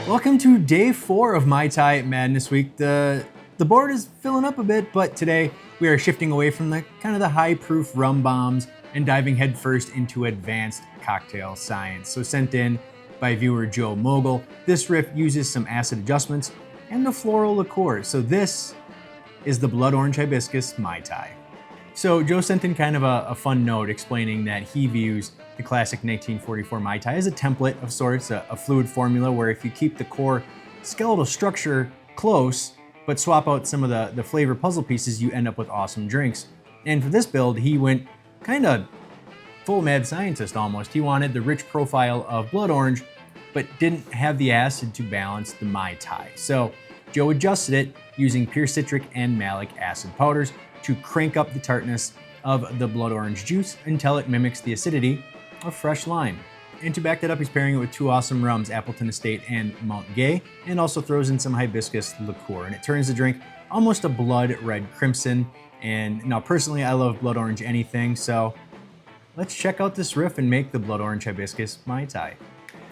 Welcome to day 4 of Mai Tai Madness week. The board is filling up a bit, but today we are shifting away from the kind of the high-proof rum bombs and diving headfirst into advanced cocktail science. So sent in by viewer Joe Mogel, this riff uses some acid adjustments and a floral liqueur. So this is the blood orange hibiscus Mai Tai. So Joe sent in kind of a fun note explaining that he views the classic 1944 Mai Tai as a template of sorts, a fluid formula where if you keep the core skeletal structure close, but swap out some of the flavor puzzle pieces, you end up with awesome drinks. And for this build, he went kind of full mad scientist almost. He wanted the rich profile of blood orange, but didn't have the acid to balance the Mai Tai. So Joe adjusted it using pure citric and malic acid powders to crank up the tartness of the blood orange juice until it mimics the acidity of fresh lime. And to back that up, he's pairing it with two awesome rums, Appleton Estate and Mount Gay, and also throws in some hibiscus liqueur. And it turns the drink almost a blood red crimson. And now personally, I love blood orange anything, so let's check out this riff and make the blood orange hibiscus Mai Tai.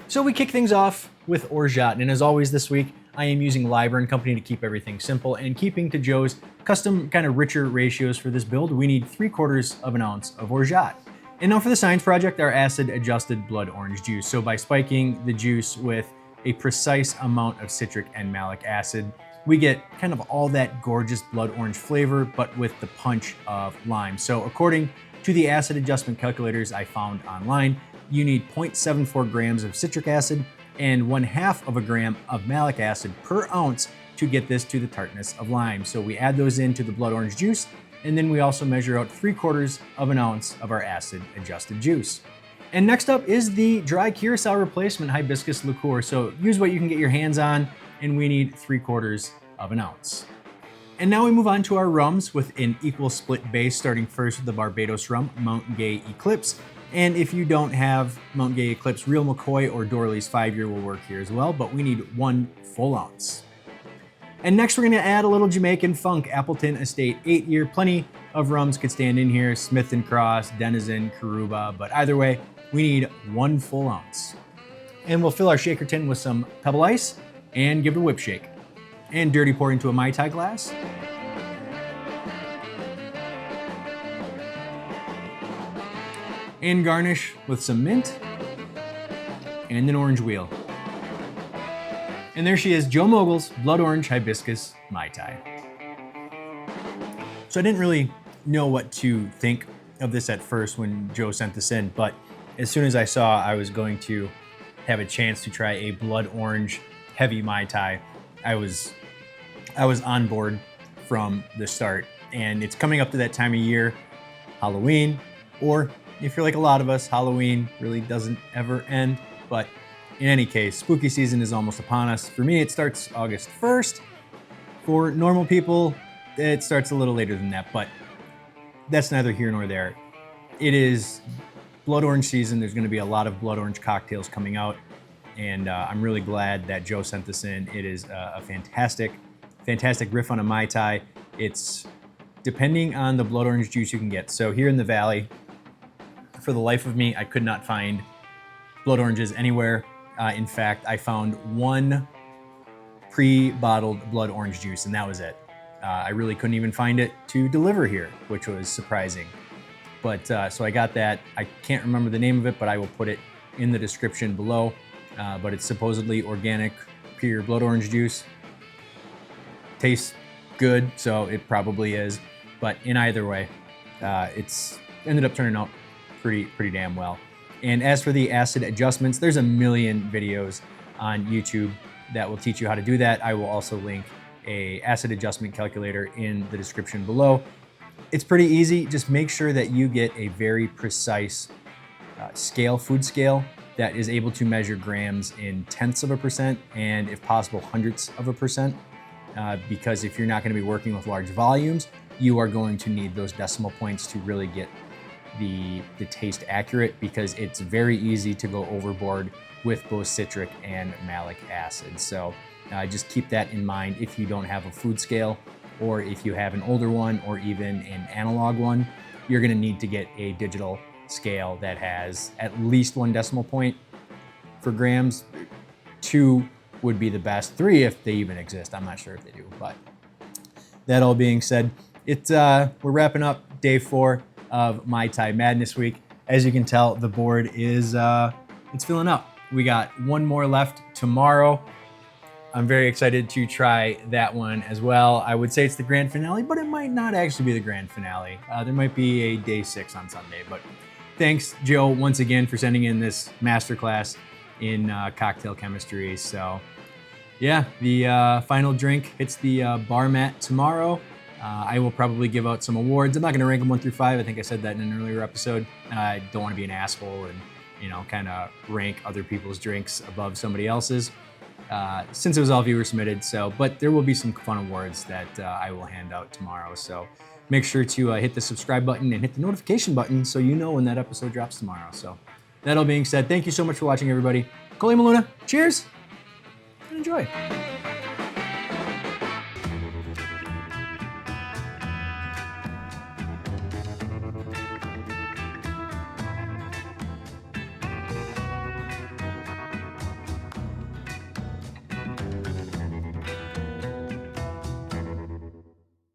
So we kick things off with orgeat, and as always this week, I am using Liqueur Company to keep everything simple, and keeping to Joe's custom kind of richer ratios for this build, we need 3/4 of an ounce of orgeat. And now for the science project, our acid adjusted blood orange juice. So by spiking the juice with a precise amount of citric and malic acid, we get kind of all that gorgeous blood orange flavor, but with the punch of lime. So according to the acid adjustment calculators I found online, you need 0.74 grams of citric acid and 1/2 of a gram of malic acid per ounce to get this to the tartness of lime. So we add those into the blood orange juice, and then we also measure out 3/4 of an ounce of our acid adjusted juice. And next up is the dry curacao replacement hibiscus liqueur. So use what you can get your hands on, and we need 3/4 of an ounce. And now we move on to our rums with an equal split base, starting first with the Barbados rum, Mount Gay Eclipse. And if you don't have Mount Gay Eclipse, Real McCoy or Dorley's 5-year will work here as well, but we need 1 full ounce. And next we're gonna add a little Jamaican funk, Appleton Estate 8-year. Plenty of rums could stand in here, Smith & Cross, Denizen, Karuba, but either way, we need 1 full ounce. And we'll fill our shaker tin with some pebble ice and give it a whip shake. And dirty pour into a Mai Tai glass. And garnish with some mint and an orange wheel. And there she is, Joe Mogel's blood orange hibiscus Mai Tai. So I didn't really know what to think of this at first when Joe sent this in, but as soon as I saw I was going to have a chance to try a blood orange heavy Mai Tai, I was on board from the start. And it's coming up to that time of year, Halloween, or if you're like a lot of us, Halloween really doesn't ever end. But in any case, spooky season is almost upon us. For me, it starts August 1st. For normal people, it starts a little later than that, but that's neither here nor there. It is blood orange season. There's gonna be a lot of blood orange cocktails coming out, and I'm really glad that Joe sent this in. It is a fantastic riff on a Mai Tai. It's depending on the blood orange juice you can get. So here in the Valley, for the life of me, I could not find blood oranges anywhere. In fact, I found 1 pre-bottled blood orange juice, and that was it. I really couldn't even find it to deliver here, which was surprising. But so I got that. I can't remember the name of it, but I will put it in the description below. But it's supposedly organic, pure blood orange juice. Tastes good, so it probably is. But in either way, it's ended up turning out pretty damn well. And as for the acid adjustments, there's a million videos on YouTube that will teach you how to do that. I will also link a acid adjustment calculator in the description below. It's pretty easy. Just make sure that you get a very precise food scale that is able to measure grams in 0.1% and if possible 0.100%. Because if you're not going to be working with large volumes, you are going to need those decimal points to really get the taste accurate, because it's very easy to go overboard with both citric and malic acid. So just keep that in mind if you don't have a food scale, or if you have an older one or even an analog one, you're gonna need to get a digital scale that has at least 1 decimal point for grams, 2 would be the best. 3 if they even exist. I'm not sure if they do, but that all being said, we're wrapping up day 4 of Mai Tai Madness week. As you can tell, the board is it's filling up. We got one more left tomorrow. I'm very excited to try that one as well. I would say it's the grand finale, but it might not actually be the grand finale. There might be a day 6 on Sunday, but thanks, Joe, once again for sending in this masterclass in cocktail chemistry. So yeah, the final drink hits the bar mat tomorrow. I will probably give out some awards. I'm not gonna rank them 1 through 5. I think I said that in an earlier episode. I don't wanna be an asshole and, you know, kind of rank other people's drinks above somebody else's. Since it was all viewer submitted, but there will be some fun awards that I will hand out tomorrow. So make sure to hit the subscribe button and hit the notification button so you know when that episode drops tomorrow. So that all being said, thank you so much for watching, everybody. Koli Maluna, cheers and enjoy.